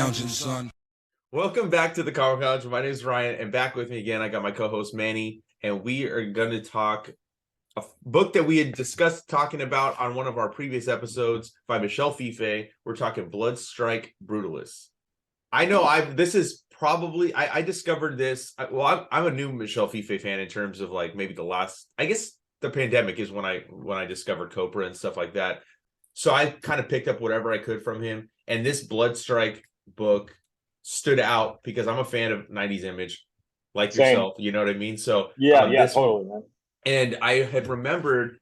lounging, son. Welcome back to the Comic Lounge. My name is Ryan, and back with me again, I got my co-host Manny, and we are going to talk a book that we had discussed talking about on one of our previous episodes by Michel Fiffe. We're talking Bloodstrike Brutalists. I know this is probably I discovered this. I'm a new Michel Fiffe fan in terms of like maybe the last. I guess the pandemic is when I discovered Copra and stuff like that. So I kind of picked up whatever I could from him, and this Bloodstrike book stood out because I'm a fan of 90s image, like Same. yourself. You know what I mean? So Totally, man. And I had remembered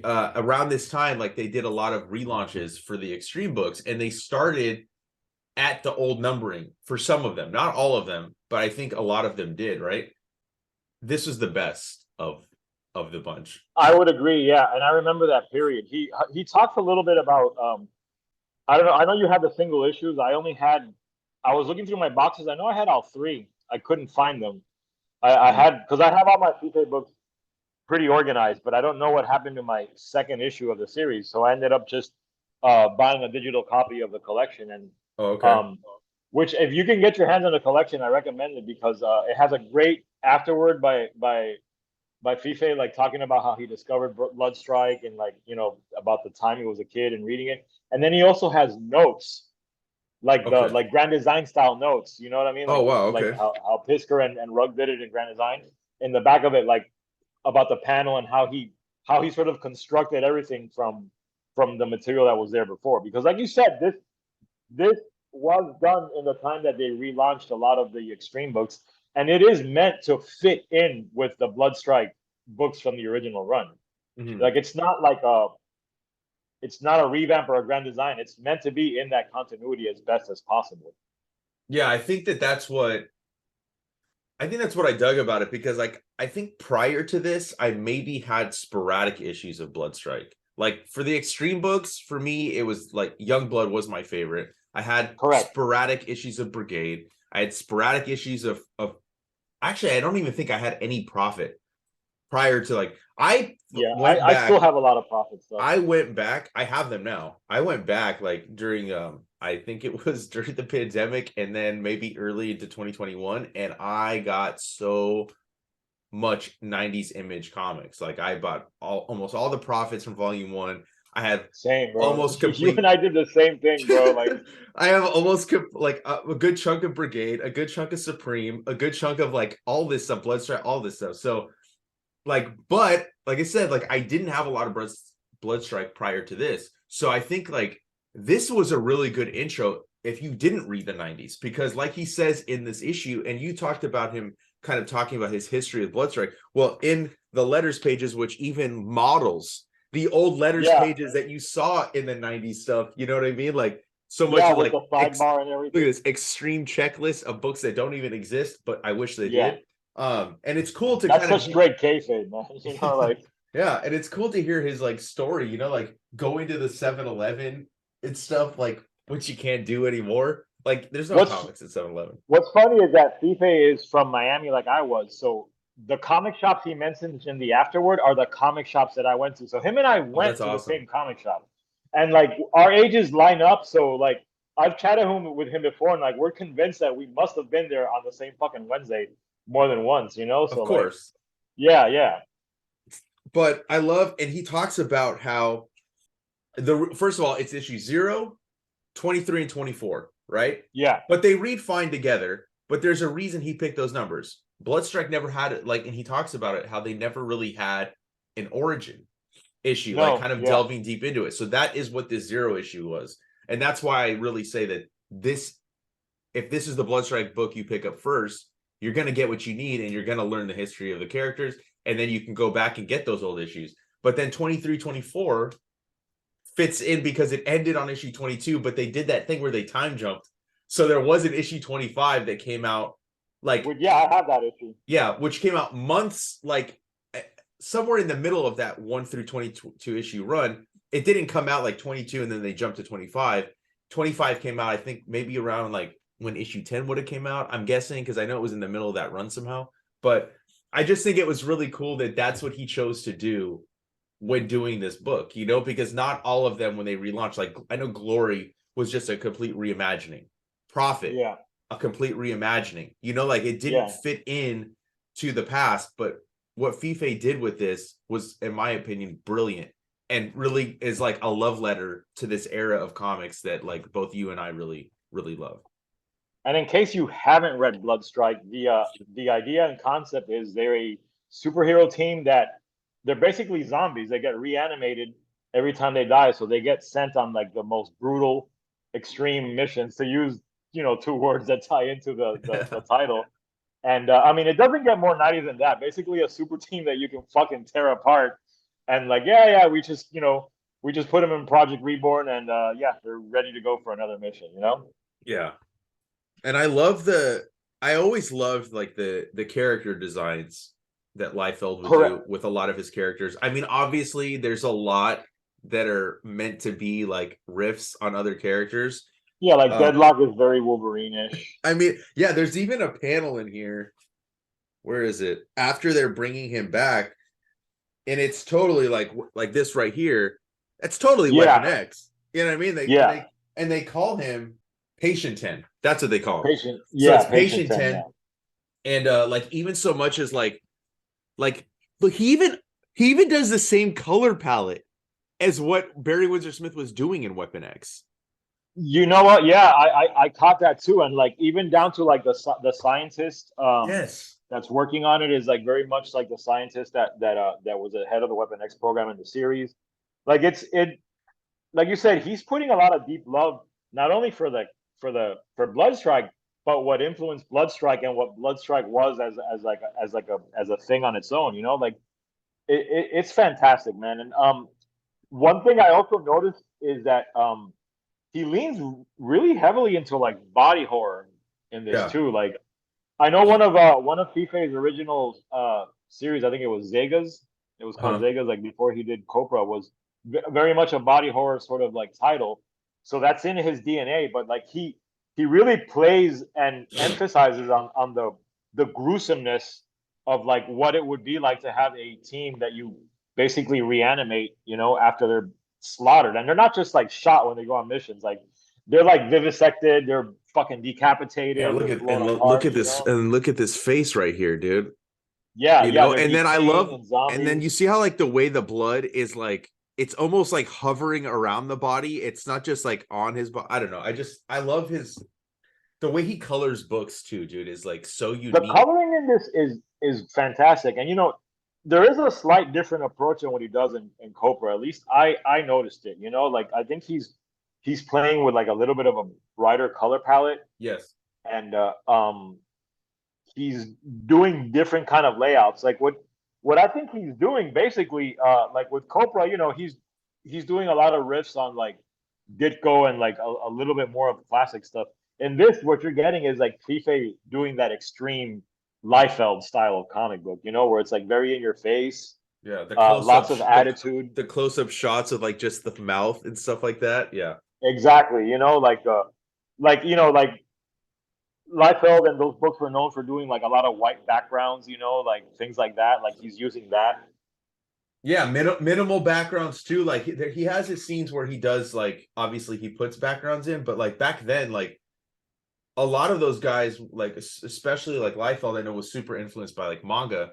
around this time, like they did a lot of relaunches for the Extreme books, and they started at the old numbering for some of them, not all of them, but I think a lot of them did. Right? This was the best of the bunch. I would agree, yeah. And I remember that period. He talked a little bit about I don't know. I know you had the single issues. I was looking through my boxes. I know I had all three. I couldn't find them. I had because I have all my Fiffe books pretty organized, but I don't know what happened to my second issue of the series. So I ended up just buying a digital copy of the collection, and which if you can get your hands on the collection, I recommend it because it has a great afterword by Fiffe, like talking about how he discovered Bloodstrike and like about the time he was a kid and reading it, and then he also has notes like the Grand Design style notes. You know what I mean? Like, oh wow, okay. Like how Pisker and Rugg did it in Grand Design. In the back of it, like about the panel and how he sort of constructed everything from the material that was there before. Because like you said, this was done in the time that they relaunched a lot of the Extreme books, and it is meant to fit in with the Bloodstrike books from the original run. Mm-hmm. Like it's not a revamp or a grand design. It's meant to be in that continuity as best as possible. Yeah, I think that's what I dug about it, because like I think prior to this, I maybe had sporadic issues of Bloodstrike. Like for the Extreme books, for me, it was like Youngblood was my favorite. I had sporadic issues of Brigade. I had sporadic issues of actually, I don't even think I had any Prophet prior to like I still have a lot of Prophet stuff. I went back. I have them now. I went back like during I think it was during the pandemic and then maybe early into 2021, and I got so much 90s image comics. Like I bought almost all the Prophets from volume 1. I had same, bro. Almost complete. You and I did the same thing, bro. Like I have almost like a good chunk of Brigade, a good chunk of Supreme, a good chunk of like all this stuff, Bloodstrike, all this stuff. So like, but like I said, like I didn't have a lot of Bloodstrike prior to this. So I think like this was a really good intro if you didn't read the 90s, because like he says in this issue, and you talked about him kind of talking about his history of Bloodstrike. Well, in the letters pages, which even models the old letters pages that you saw in the 90s stuff, you know what I mean? Like so much of like the sidebar and everything. Look at this extreme checklist of books that don't even exist, but I wish they did. And it's cool to that's such great kayfabe, man. You know, like yeah, and it's cool to hear his like story, you know, like going to the 7-Eleven and stuff, like which you can't do anymore. Like there's no comics at 7-Eleven. What's funny is that Fiffe is from Miami, like I was, so the comic shops he mentions in the afterword are the comic shops that I went to. So him and I went to the same comic shop, and like our ages line up. So like I've chatted with him before, and like we're convinced that we must have been there on the same fucking Wednesday more than once, you know? So of course. Like, yeah. But I love, and he talks about how first of all, it's issue 0, 23, and 24, right? Yeah. But they read fine together, but there's a reason he picked those numbers. Bloodstrike never had it, like, and he talks about it, how they never really had an origin issue, like kind of delving deep into it. So that is what this 0 issue was. And that's why I really say that if this is the Bloodstrike book you pick up first, you're going to get what you need, and you're going to learn the history of the characters, and then you can go back and get those old issues. But then 23, 24 fits in because it ended on issue 22, but they did that thing where they time jumped. So there was an issue 25 that came out like... I have that issue. Yeah, which came out months, like somewhere in the middle of that 1 through 22 issue run. It didn't come out like 22 and then they jumped to 25. 25 came out, I think, maybe around like when issue 10 would have came out, I'm guessing, because I know it was in the middle of that run somehow. But I just think it was really cool that that's what he chose to do when doing this book, you know, because not all of them, when they relaunched, like I know Glory was just a complete reimagining Prophet, Yeah. a complete reimagining. You know, like it didn't fit in to the past, but what Fiffe did with this was, in my opinion, brilliant, and really is like a love letter to this era of comics that like both you and I really, really love. And in case you haven't read Bloodstrike, the idea and concept is they're a superhero team that they're basically zombies. They get reanimated every time they die, so they get sent on like the most brutal, extreme missions. To use, you know, two words that tie into the title. And I mean, it doesn't get more nutty than that. Basically, a super team that you can fucking tear apart, and like, yeah, we just, you know, we just put them in Project Reborn, and yeah, they're ready to go for another mission. You know? Yeah. And I always loved like the character designs that Liefeld would do with a lot of his characters. I mean, obviously there's a lot that are meant to be like riffs on other characters. Yeah, like Deadlock is very Wolverine-ish. I mean, yeah, there's even a panel in here. Where is it? After they're bringing him back, and it's totally like this right here. It's totally Weapon X. You know what I mean? They call him Patient 10. That's what they call him. So it's Patient 10. Yeah. And like even so much as like look, he even does the same color palette as what Barry Windsor Smith was doing in Weapon X. You know what? Yeah, I caught that too, and like even down to like the scientist that's working on it is like very much like the scientist that was the head of the Weapon X program in the series. Like it like you said, he's putting a lot of deep love not only for Bloodstrike, but what influenced Bloodstrike and what Bloodstrike was as a thing on its own. You know, like it's fantastic, man. And one thing I also noticed is that he leans really heavily into like body horror in this too. Like I know one of Fiffe's original series, I think it was Zegas. It was called Zegas, like before he did Copra, was very much a body horror sort of like title. So that's in his DNA, but like he really plays and emphasizes on the gruesomeness of like what it would be like to have a team that you basically reanimate, you know, after they're slaughtered. And they're not just like shot when they go on missions, like they're like vivisected, they're fucking decapitated. Yeah, look at this, and look at this face right here, dude. Yeah, you know, and then I love, and then you see how like the way the blood is like, it's almost like hovering around the body. It's not just like on his body. I don't know. I love the way he colors books too, dude, is like so unique. The coloring in this is fantastic. And you know, there is a slight different approach in what he does in Copra. At least I noticed it, you know, like I think he's playing with like a little bit of a brighter color palette. Yes. And he's doing different kind of layouts. Like what I think he's doing basically, like with Copra, you know, he's doing a lot of riffs on like Ditko and like a little bit more of classic stuff. In this, what you're getting is like Fiffe doing that extreme Liefeld style of comic book, you know, where it's like very in your face. Yeah, lots of attitude. The close-up shots of like just the mouth and stuff like that. Yeah, exactly. You know, like you know, like Liefeld and those books were known for doing like a lot of white backgrounds, you know, like things like that. Like he's using that. Yeah, minimal backgrounds too. Like he has his scenes where he does like, obviously he puts backgrounds in, but like back then, like a lot of those guys, like especially like Liefeld, I know was super influenced by like manga,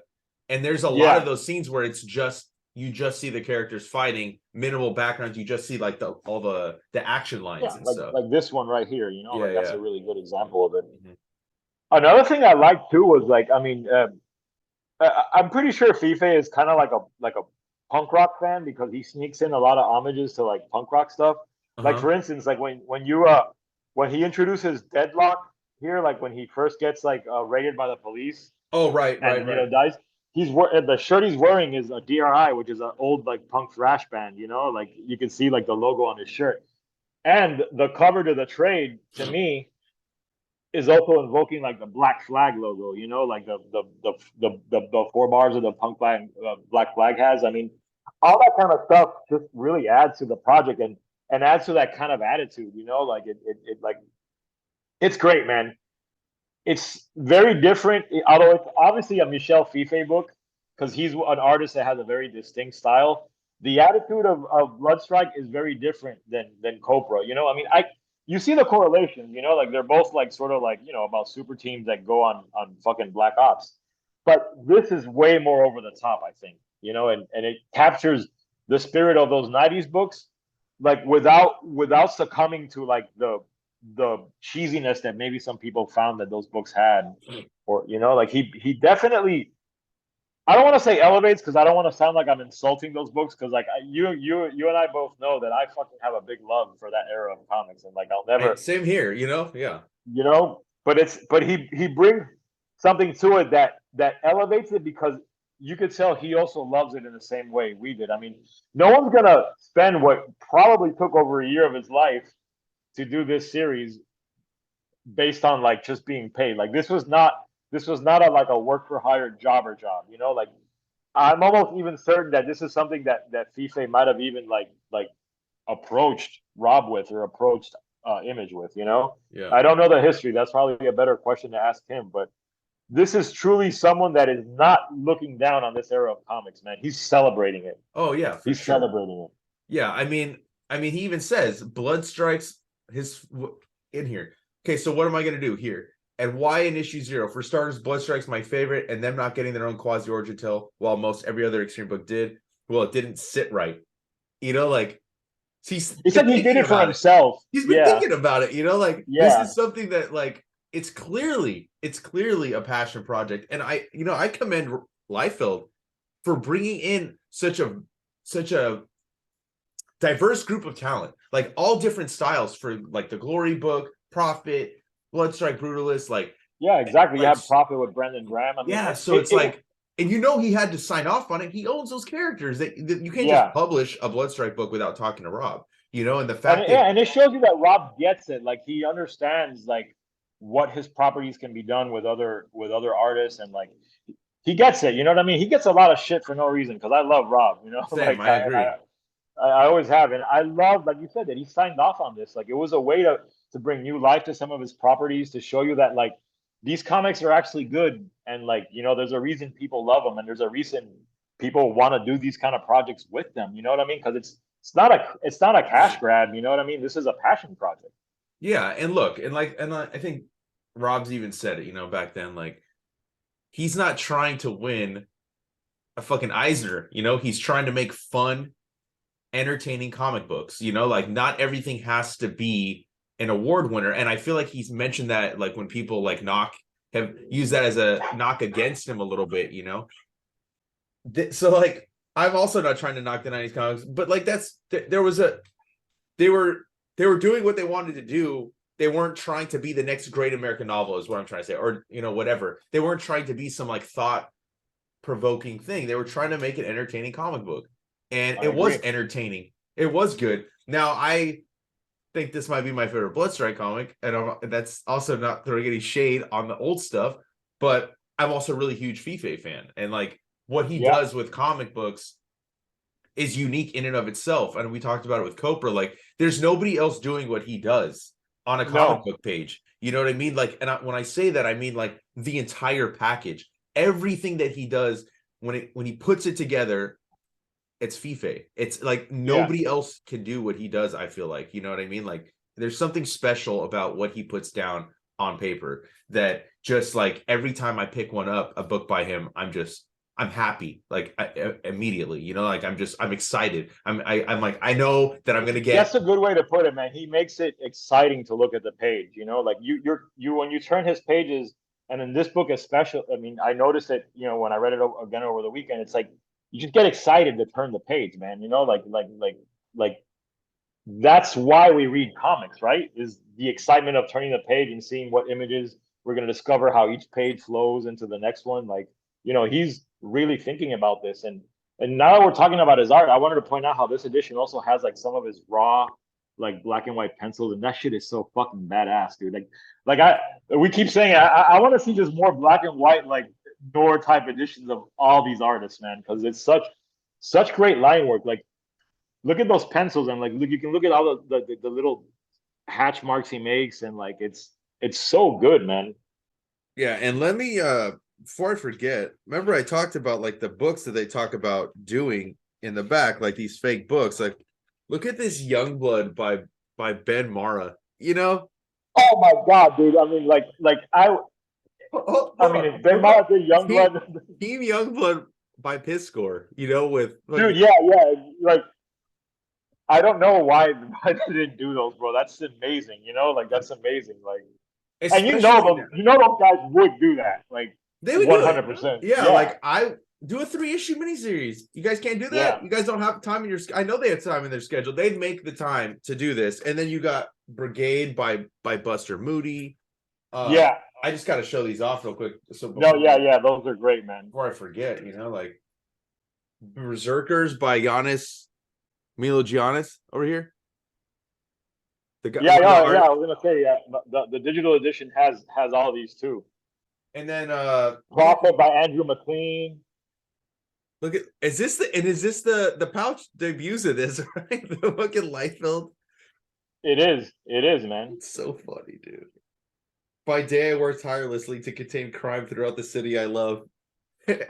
and there's a lot of those scenes where it's just you just see the characters fighting, minimal backgrounds. You just see like all the action lines and stuff. Like this one right here, you know, like that's a really good example of it. Mm-hmm. Another thing I liked too was like, I mean, I'm pretty sure Fiffe is kind of like a punk rock fan because he sneaks in a lot of homages to like punk rock stuff. Like for instance, like when he introduces Deadlock here, like when he first gets like raided by the police. Oh right. You know, dies. The shirt he's wearing is a DRI, which is an old like punk thrash band. You know, like you can see like the logo on his shirt, and the cover to the trade to me is also invoking like the Black Flag logo. You know, like the 4 bars of the punk flag, Black Flag has. I mean, all that kind of stuff just really adds to the project and adds to that kind of attitude. You know, like it like it's great, man. It's very different, although it's obviously a Michel Fiffe book because he's an artist that has a very distinct style. The attitude of Bloodstrike is very different than Copra. You know, I mean, you see the correlations, you know, like they're both like sort of like, you know, about super teams that go on fucking Black Ops. But this is way more over the top, I think, you know, and it captures the spirit of those 90s books, like without succumbing to like the cheesiness that maybe some people found that those books had. Or, you know, like he definitely, I don't want to say elevates because I don't want to sound like I'm insulting those books, because like you and I both know that I fucking have a big love for that era of comics, and like I'll Hey, never, same here, you know? Yeah. you know, but he brings something to it that elevates it, because you could tell he also loves it in the same way we did. I mean, no one's gonna spend what probably took over a year of his life to do this series based on like just being paid. Like this was not a like a work for hire jobber job, you know? Like I'm almost even certain that this is something that Fiffe might have even like approached Rob with, or approached Image with, you know? Yeah. I don't know the history. That's probably a better question to ask him, but this is truly someone that is not looking down on this era of comics, man. He's celebrating it. Oh yeah, for He's sure. celebrating it. Yeah, I mean, he even says blood strikes his in here. Okay, so what am I going to do here? And why in issue 0? For starters, blood strikes my favorite, and them not getting their own quasi origin tale, while most every other Extreme book did. Well, it didn't sit right. You know, like he's He been said he did thinking it for about it. himself. He's been Yeah. thinking about it. You know, like this Yeah. is something that like it's clearly a passion project, and I commend Liefeld for bringing in such a diverse group of talent, like all different styles for like the Glory book, Prophet, Bloodstrike Brutalists, Yeah, exactly. You like have Prophet with Brendan Graham. I mean, yeah. So it's like, and he had to sign off on it. He owns those characters. That you can't just yeah. publish a Bloodstrike book without talking to Rob. And the And fact yeah, that and it shows you that Rob gets it. Like he understands like what his properties can be done with other artists, and like he gets it. You know what I mean? He gets a lot of shit for no reason, because I love Rob. You know, same, I agree. I always have, and I love, like you said, that he signed off on this. Like it was a way to bring new life to some of his properties, to show you that like these comics are actually good, and like, you know, there's a reason people love them, and there's a reason people want to do these kind of projects with them. You know what I mean? Because it's not a cash grab. You know what I mean? This is a passion project. Yeah, and look, and I think Rob's even said it, back then, like he's not trying to win a fucking Eisner, he's trying to make fun, entertaining comic books, like not everything has to be an award winner. And I feel like he's mentioned that, like when people like have used that as a knock against him a little bit, so like I'm also not trying to knock the 90s comics, but like they were doing what they wanted to do. They weren't trying to be the next great American novel, is what I'm trying to say, or whatever. They weren't trying to be some like thought provoking thing. They were trying to make an entertaining comic book, and it was entertaining. It was good. Now I think this might be my favorite Bloodstrike comic, and that's also not throwing any shade on the old stuff, but I'm also a really huge Fiffe fan, and like what he does with comic books is unique in and of itself. And we talked about it with Copra. Like there's nobody else doing what he does on a comic book page. You know what I mean? Like, and when I say that, I mean like the entire package, everything that he does when he puts it together. It's Fiffe. It's like nobody else can do what he does. I feel like, you know what I mean? Like there's something special about what he puts down on paper that just like every time I pick one up, a book by him, I'm happy, like immediately, like I'm excited. I'm like, I know that I'm gonna get. That's a good way to put it, man. He makes it exciting to look at the page. Like you when you turn his pages, and in this book especially, I mean, I noticed it. When I read it again over the weekend, it's like you just get excited to turn the page, man. Like that's why we read comics, right? Is the excitement of turning the page and seeing what images we're going to discover, how each page flows into the next one. Like, he's really thinking about this. And now that we're talking about his art, I wanted to point out how this edition also has like some of his raw, like black and white pencils, and that shit is so fucking badass, dude. We keep saying I want to see just more black and white, like door type editions of all these artists, man, because it's such great line work. Like, look at those pencils, and like you can look at all the little hatch marks he makes, and like it's so good, man. Yeah, and let me before I forget, remember I talked about like the books that they talk about doing in the back, like these fake books. Like, look at this Youngblood by Ben Mara. you know. Oh my god, dude. I mean, I Hold mean, on. if they What about might have young Team, blood, Team Youngblood by piss score? You know, with dude. fucking Yeah, yeah. Like, I don't know why they didn't do those, bro. That's amazing. You know, like that's amazing. Like, and especially now. you know those guys would do that. Like, They would do it. 100%. Yeah, Yeah, like I do a 3-issue miniseries. You guys can't do yeah, that. You guys don't have time in your. I know they have time in their schedule. They'd make the time to do this, and then you got Brigade by Buster Moody. yeah. I just got to show these off real quick. So No, yeah, yeah. Those are great, man. before I forget, like Berserkers by Giannis Milo Giannis over here. The guy, Yeah, one of the yeah, yeah. art, I was gonna say, yeah. The digital edition has all these too. and then Profit by Andrew McLean. look at is this the pouch debuts of this right? The fucking Liefeld. It is, man. It's so funny, dude. By day, I work tirelessly to contain crime throughout the city I love.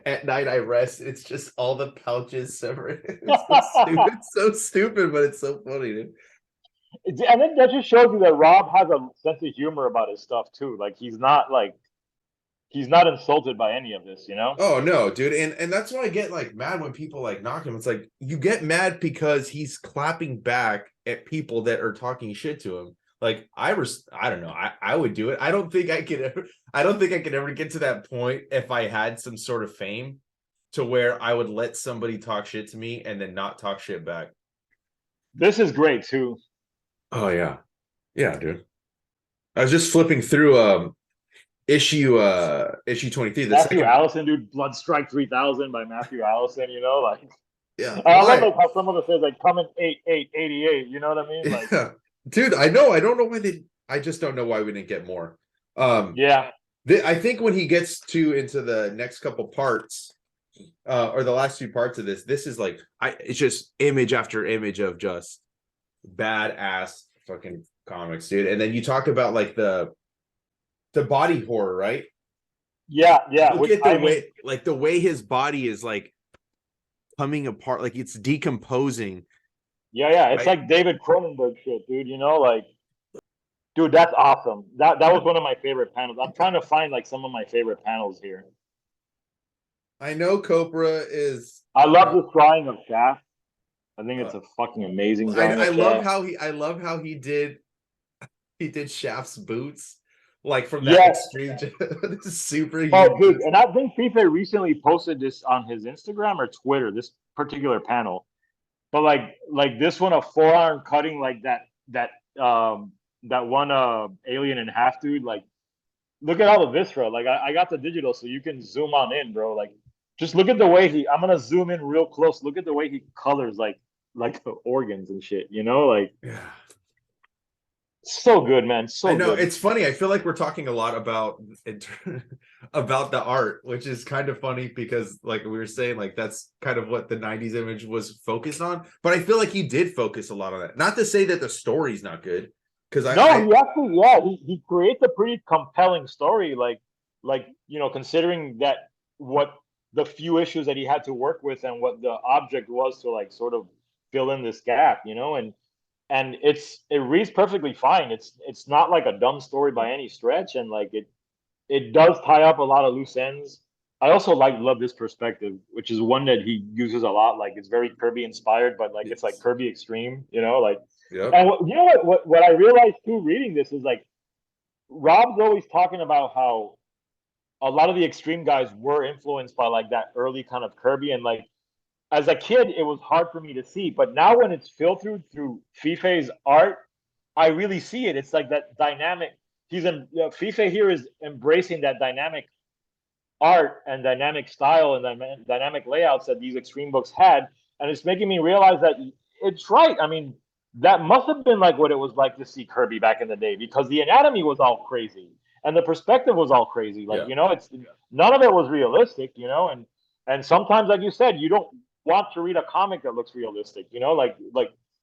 At night, I rest. It's just all the pouches separate. It's so stupid. It's so stupid, but it's so funny, dude. And then that just shows you that Rob has a sense of humor about his stuff too. Like he's not insulted by any of this, you know? Oh no, dude, and that's why I get like mad when people like knock him. It's like you get mad because he's clapping back at people that are talking shit to him. Like I don't know. I would do it. I don't think I could ever get to that point if I had some sort of fame to where I would let somebody talk shit to me and then not talk shit back. This is great too. Oh yeah. Yeah, dude. I was just flipping through issue 23, the Matthew second. Allison, dude, Bloodstrike 3000 by Matthew Allison, you know, like Yeah. I love Why? like how some of it says like coming 8888, you know what I mean? Like Yeah. Dude, I know. I don't know why I just don't know why we didn't get more. yeah. I think when he gets into the next couple parts, or the last few parts of this is like it's just image after image of just badass fucking comics, dude. And then you talk about like the body horror, right? Yeah, yeah. Look Which at I mean, the way his body is like coming apart, like it's decomposing. yeah, yeah. It's Right? like David Cronenberg shit, dude, you know, like dude, that's awesome. That was one of my favorite panels. I'm trying to find like some of my favorite panels here. I know Copra is. I love this drawing of Shaft. I think it's Uh, a fucking amazing drawing I of love Shaft. how he did Shaft's boots, like from that Yes. extreme. This is super Oh, huge. dude, and I think Fiffe recently posted this on his Instagram or Twitter. This particular panel, but like this one, a forearm cutting like that one alien in half, dude. Like, look at all the viscera. Like, I got the digital, so you can zoom on in, bro. Like, just look at the way he. I'm gonna zoom in real close. Look at the way he colors like the organs and shit. You know, like Yeah. so good, man. I So know good. it's funny. I feel like we're talking a lot about about the art, which is kind of funny because, like we were saying, like that's kind of what the '90s image was focused on. But I feel like he did focus a lot on that. Not to say that the story's not good, because No, he actually, yeah, he creates a pretty compelling story. Like you know, considering that what the few issues that he had to work with and what the object was to like sort of fill in this gap, you know, and it reads perfectly fine. It's not like a dumb story by any stretch, and like it does tie up a lot of loose ends. I also love this perspective, which is one that he uses a lot. Like it's very Kirby inspired, but like it's like yes. Kirby extreme, you know, like Yep. and you know what I realized too reading this is like Rob's always talking about how a lot of the extreme guys were influenced by like that early kind of Kirby and like as a kid it was hard for me to see, but now when it's filtered through Fiffe's art, I really see it. It's like that dynamic. Fiffe here is embracing that dynamic art and dynamic style and dynamic layouts that these extreme books had, and it's making me realize that it's right. I mean, that must have been like what it was like to see Kirby back in the day because the anatomy was all crazy and the perspective was all crazy. Like Yeah. you know, it's none of it was realistic. You know, and sometimes, like you said, you don't want to read a comic that looks realistic. You know, like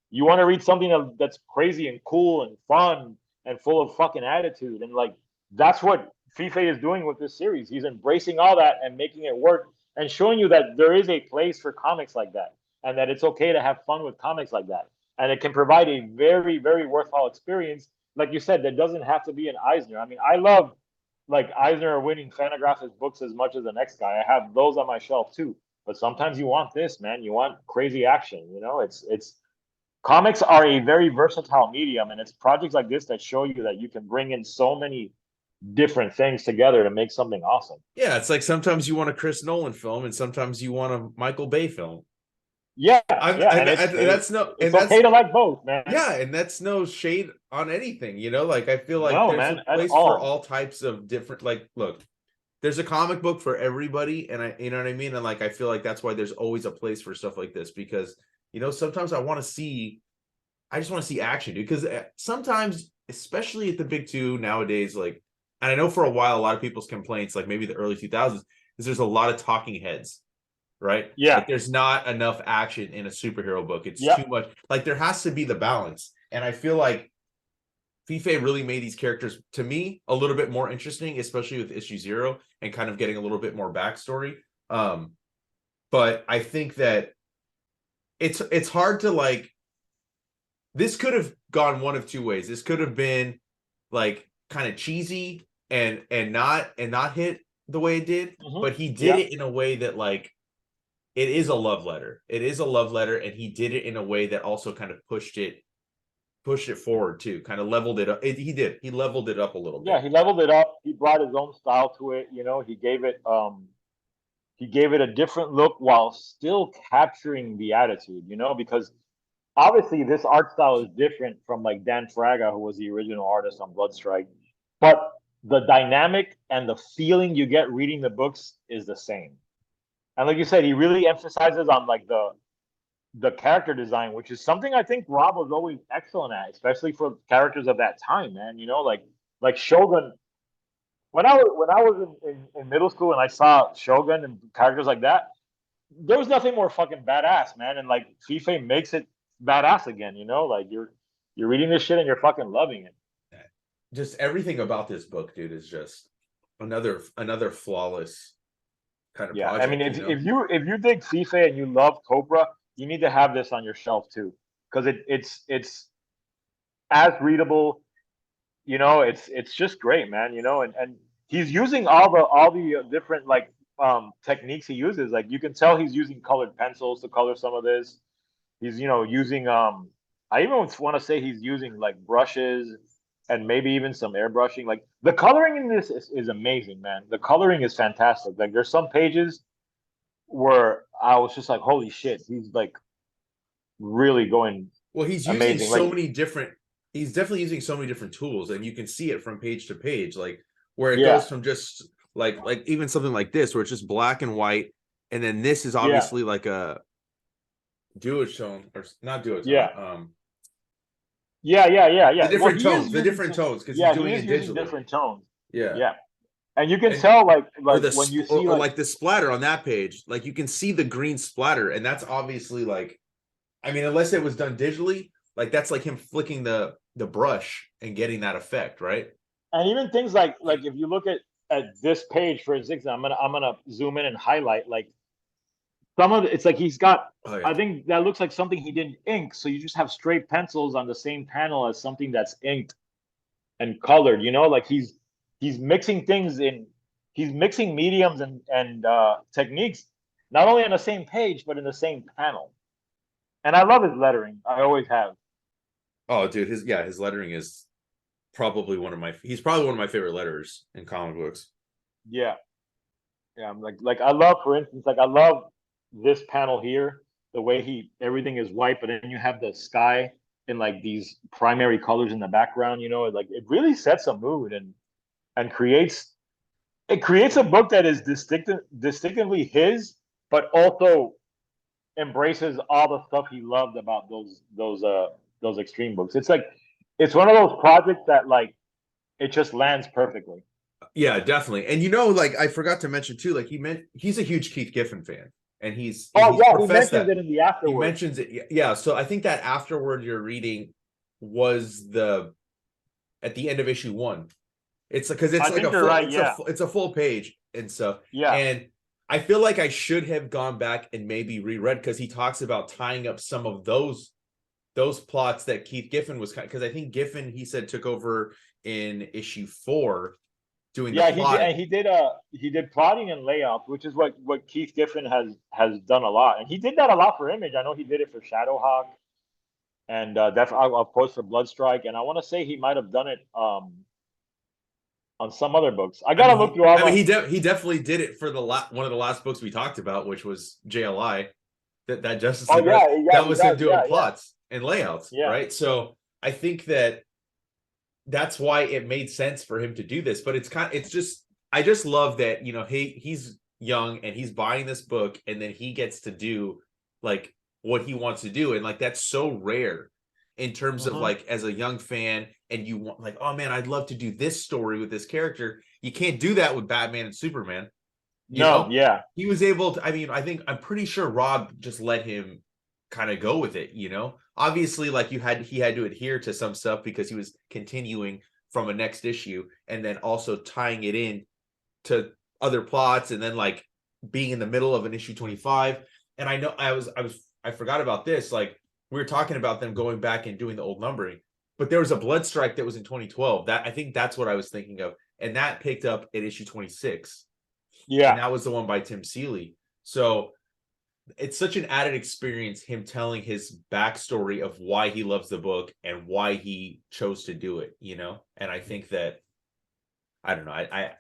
you want to read something that's crazy and cool and fun and full of fucking attitude, and like that's what Fiffe is doing with this series. He's embracing all that and making it work and showing you that there is a place for comics like that and that it's okay to have fun with comics like that. And it can provide a very, very worthwhile experience like you said, there doesn't have to be an Eisner. I mean, I love like Eisner winning Fantagraphics books as much as the next guy. I have those on my shelf too. But sometimes you want this, man. You want crazy action. You know, it's comics are a very versatile medium, and it's projects like this that show you that you can bring in so many different things together to make something awesome. Yeah, it's like sometimes you want a Chris Nolan film, and sometimes you want a Michael Bay film. Yeah, That's no, it's and that's okay to like both, man. yeah, and that's no shade on anything, you know. Like I feel like No, there's man, a at place for all. all types of different. Like, look, there's a comic book for everybody, and you know what I mean. And like I feel like that's why there's always a place for stuff like this, because you know sometimes I just want to see action, dude. Because sometimes, especially at the big two nowadays, like, and I know for a while a lot of people's complaints, like maybe the early 2000s, is there's a lot of talking heads. Right? Yeah. Like there's not enough action in a superhero book. It's Yep. too much. Like there has to be the balance. And I feel like Fiffe really made these characters, to me, a little bit more interesting, especially with issue 0 and kind of getting a little bit more backstory. But I think that it's hard to like, this could have gone one of two ways. This could have been like kind of cheesy and not hit the way it did, but he did it in a way that like it is a love letter. It is a love letter, and he did it in a way that also kind of pushed it forward too, kind of leveled it up. He leveled it up a little bit. Yeah, he leveled it up. He brought his own style to it. You know, he gave it a different look while still capturing the attitude, you know, because obviously this art style is different from like Dan Fraga, who was the original artist on Bloodstrike, but the dynamic and the feeling you get reading the books is the same. And like you said, he really emphasizes on like the character design, which is something I think Rob was always excellent at, especially for characters of that time, man. You know, like Shogun. When I was in middle school and I saw Shogun and characters like that, there was nothing more fucking badass, man. And like Fiffe makes it badass again, you know, like you're reading this shit and you're fucking loving it. Just everything about this book, dude, is just another flawless kind of project. I mean, if you dig Fiffe and you love Cobra, you need to have this on your shelf too, because it's as readable. You know, it's just great, man. You know, and he's using all the different like techniques he uses. Like you can tell he's using colored pencils to color some of this. He's using I even want to say he's using like brushes and maybe even some airbrushing. Like the coloring in this is amazing, man. The coloring is fantastic. Like there's some pages where I was just like, holy shit, he's like really going. Well, he's using amazing. so many different. He's definitely using so many different tools, and you can see it from page to page, like where it goes from just like even something like this, where it's just black and white, and then this is obviously like a duotone or not duotone. Yeah. The different tones, because he's doing it digitally. Different tones. Yeah. And you can tell like when you see like the splatter on that page, like you can see the green splatter, and that's obviously like, I mean, unless it was done digitally, like that's like him flicking the brush and getting that effect, right? And even things like if you look at this page, for instance, I'm gonna zoom in and highlight like some of it's like he's got. I think that looks like something he didn't ink, so you just have straight pencils on the same panel as something that's inked and colored. You know, like he's mixing things in. He's mixing mediums and techniques, not only on the same page but in the same panel. And I love his lettering. I always have. Oh, dude, his lettering is probably he's probably one of my favorite letterers in comic books. Yeah. I'm like I love, for instance, like I love this panel here, the way everything is white, but then you have the sky in like these primary colors in the background, you know, like it really sets a mood and creates a book that is distinctively his, but also embraces all the stuff he loved about those extreme books. It's like it's one of those projects that like it just lands perfectly. Yeah, definitely. And you know, like I forgot to mention too, like he's a huge Keith Giffen fan, and he mentions it in the afterword. He mentions it, yeah. So I think that afterward you're reading was at the end of issue 1. It's because it's like it's a full page and stuff. Yeah, and I feel like I should have gone back and maybe reread, because he talks about tying up some of those those plots that Keith Giffen was, because I think Giffen, he said, took over in issue 4 doing the Yeah, plotting. he did plotting and layout, which is what Keith Giffen has done a lot, and he did that a lot for Image. I know he did it for Shadowhawk, and I'll post for Bloodstrike, and I want to say he might have done it on some other books. I gotta look through all. He definitely did it for one of the last books we talked about, which was JLI. That Justice League. That was him doing plots and layouts, right? So I think that's why it made sense for him to do this. But I just love that, you know, he's young and he's buying this book, and then he gets to do like what he wants to do, and like that's so rare in terms of like as a young fan, and you want like, oh man, I'd love to do this story with this character. You can't do that with Batman and Superman. You know? He was able to. I mean, I'm pretty sure Rob just let him kind of go with it, you know. Obviously, like he had to adhere to some stuff because he was continuing from a next issue, and then also tying it in to other plots, and then like being in the middle of an issue 25. And I know I forgot about this. Like we were talking about them going back and doing the old numbering, but there was a Bloodstrike that was in 2012. That I think that's what I was thinking of, and that picked up at issue 26. Yeah, and that was the one by Tim Seeley. So it's such an added experience, him telling his backstory of why he loves the book and why he chose to do it, you know. And I think that, I don't know, I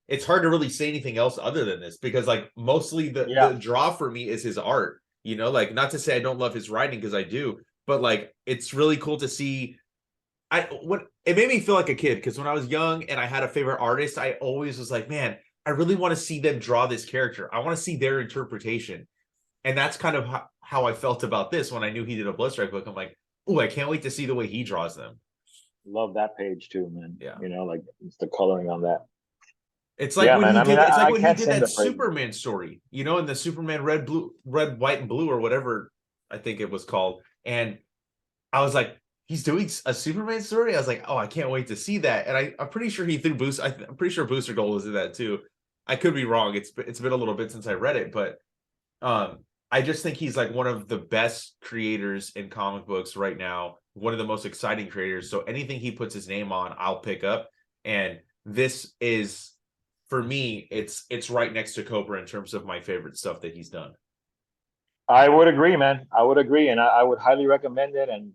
it's hard to really say anything else other than this, because like mostly the draw for me is his art, you know. Like, not to say I don't love his writing, because I do, but like it's really cool to see. It made me feel like a kid, because when I was young and I had a favorite artist, I always was like, man, I really want to see them draw this character. I want to see their interpretation. And that's kind of how I felt about this when I knew he did a Bloodstrike book. I'm like, oh, I can't wait to see the way he draws them. Love that page too, man. Yeah, you know, like it's the coloring on that. It's like when he did. It's like when he did that Superman story, you know, in the Superman red, white, and blue, or whatever I think it was called. And I was like, he's doing a Superman story. I was like, oh, I can't wait to see that. And I'm pretty sure he threw Booster. I'm pretty sure Booster Gold was in that too. I could be wrong. It's been a little bit since I read it, but I just think he's like one of the best creators in comic books right now, one of the most exciting creators. So anything he puts his name on, I'll pick up. And this is, for me, it's right next to Cobra in terms of my favorite stuff that he's done. I would agree, man. I would agree, and I would highly recommend it. And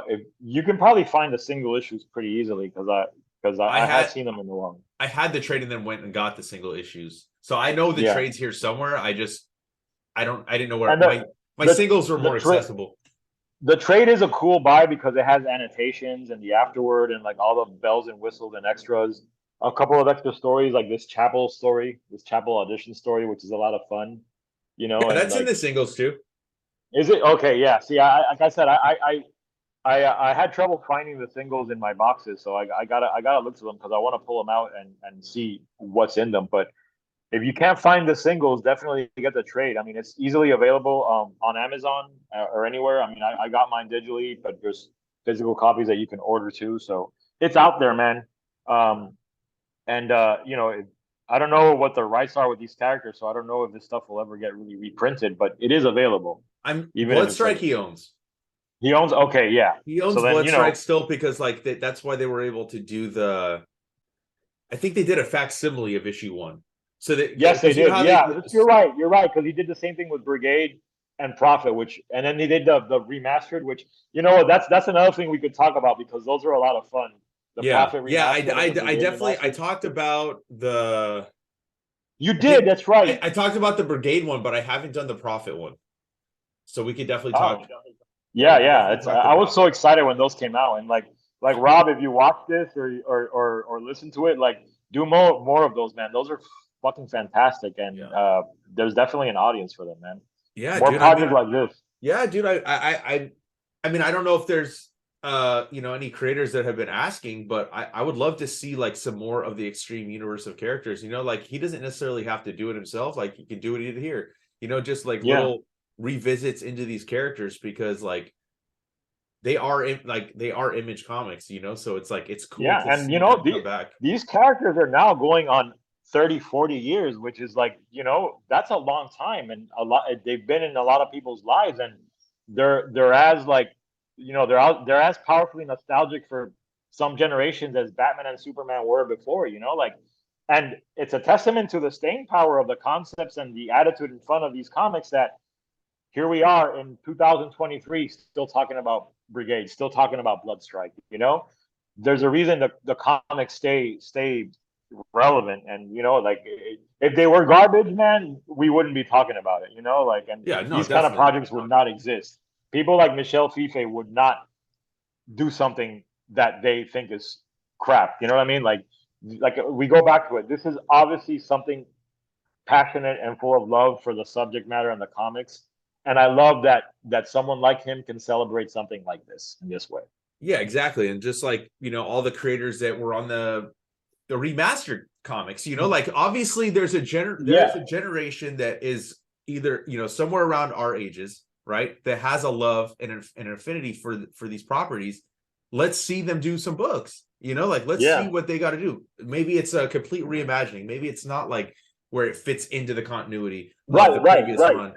if you can probably find the single issues pretty easily, because I have seen them in the long. I had the trade and then went and got the single issues, so I know the trade's here somewhere. I didn't know where my singles were more accessible. The trade is a cool buy because it has annotations and the afterword and like all the bells and whistles and extras. A couple of extra stories, like this chapel audition story, which is a lot of fun. You know, yeah, that's in the singles too. Is it? Okay, yeah. See, like I said, I had trouble finding the singles in my boxes, so I gotta look to them because I want to pull them out and see what's in them. But if you can't find the singles, definitely get the trade. I mean, it's easily available on Amazon or anywhere. I mean, I got mine digitally, but there's physical copies that you can order too. So it's out there, man. You know, I don't know what the rights are with these characters, so I don't know if this stuff will ever get really reprinted, but it is available. Bloodstrike he owns. He owns, okay, yeah. He owns Bloodstrike still, because like that's why they were able to do I think they did a facsimile of issue 1. So that yes, they did. Yeah, you're right, because he did the same thing with Brigade and Prophet, and then he did the remastered, which, you know, that's another thing we could talk about, because those are a lot of fun. I talked about the. You did. That's right. I talked about the Brigade one, but I haven't done the Prophet one. So we could definitely talk. Yeah. I was so excited when those came out, and like Rob, if you watch this or listen to it, like do more of those, man. Those are fucking fantastic, and there's definitely an audience for them, man. Yeah, more projects like this. Yeah, dude. I mean, I don't know if there's you know, any creators that have been asking, but I would love to see like some more of the Extreme universe of characters. You know, like he doesn't necessarily have to do it himself. Like he can do it here. You know, just like little revisits into these characters, because like they are Image Comics. You know, so it's like it's cool. Yeah, and you know, these characters are now going on 30-40 years, which is like, you know, that's a long time, and they've been in a lot of people's lives, and they're as like they're as powerfully nostalgic for some generations as Batman and Superman were before, like, and it's a testament to the staying power of the concepts and the attitude in front of these comics that here we are in 2023 still talking about Brigade, still talking about Bloodstrike. There's a reason the comics stay relevant, and like, if they were garbage, man, we wouldn't be talking about it. Like, and Yeah, no, these kind of definitely. projects would not exist. People like Michel Fiffe would not do something that they think is crap. You know what I mean? Like we go back to it. This is obviously something passionate and full of love for the subject matter and the comics. And I love that someone like him can celebrate something like this in this way. Yeah, exactly. And just like, all the creators that were on the remastered comics, like, obviously there's a generation that is either, somewhere around our ages, right, that has a love and an affinity for these properties. Let's see them do some books, like, let's see what they got to do. Maybe it's a complete reimagining. Maybe it's not like where it fits into the continuity of the previous run,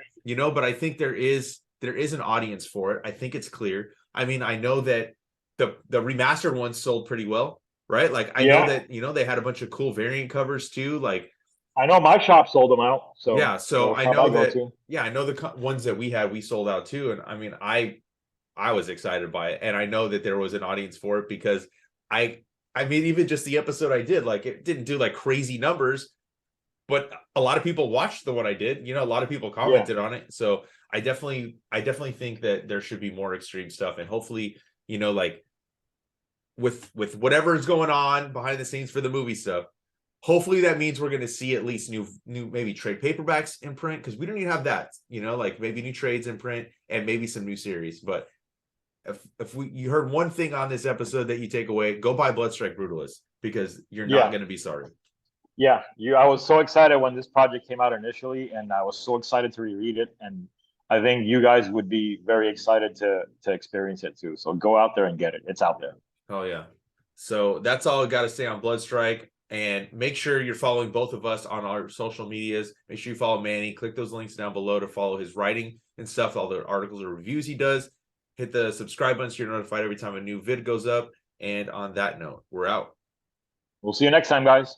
but I think there is an audience for it. I think it's clear. I mean, I know that the remastered ones sold pretty well, right? Like, I know that they had a bunch of cool variant covers too. Like, I know my shop sold them out. So yeah, so I know that. Yeah, I know the ones that we sold out too. And I mean, I was excited by it, and I know that there was an audience for it because I mean, even just the episode I did, like, it didn't do like crazy numbers, but a lot of people watched the one I did. A lot of people commented on it. So I definitely think that there should be more extreme stuff, and hopefully, like, with whatever is going on behind the scenes for the movie stuff, hopefully that means we're going to see at least new maybe trade paperbacks in print, because we don't even have that. Like, maybe new trades in print and maybe some new series. But if you heard one thing on this episode that you take away, go buy Bloodstrike Brutalists, because you're not going to be sorry. Yeah, I was so excited when this project came out initially, and I was so excited to reread it, and I think you guys would be very excited to experience it too. So go out there and get it. It's out there. Oh yeah. So that's all I got to say on Bloodstrike. And make sure you're following both of us on our social medias. Make sure you follow Manny. Click those links down below to follow his writing and stuff, all the articles or reviews he does. Hit the subscribe button so you're notified every time a new vid goes up. And on that note, we're out. We'll see you next time, guys.